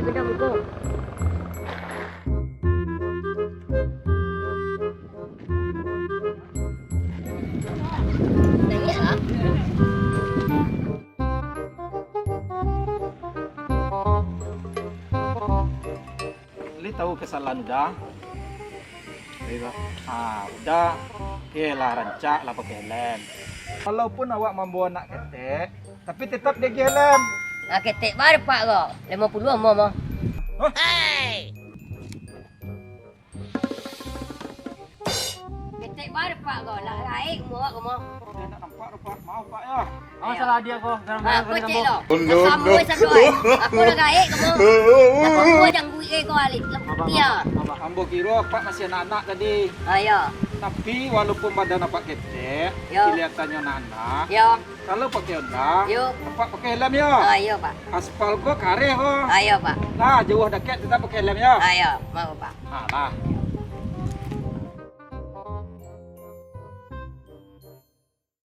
beda muka. Naik lah. Li tahu kesalahan udah. Udah. Oke lah rancak lah pakai helm. Walaupun awak membawa anak ketek, tapi tetap dia helm. Nah, ketek baru pak kau. 50 mau. Hah? Hey. Ketek baru pak kau. Lah raik mau kamu. Dia nak nampak rupa. Maaf pak ya. Apa salah dia kok? Aku cek lo. Kamu satu ai. Aku nak raik kamu. Kamu jangan gue kau alik. Iya. Ambo kira pak masih anak-anak tadi. Ayo. Tapi walaupun badan nampak ketek, Yo. kelihatannya anak-anak. Yo. Kalau pakai Honda, Yo. nampak pakai helm ya. Ayo pak. Aspal gua kareh kok. Ayo pak. Nah, jauh dekat tetap pakai helm ya. Ayo mau pak. Nah, lah.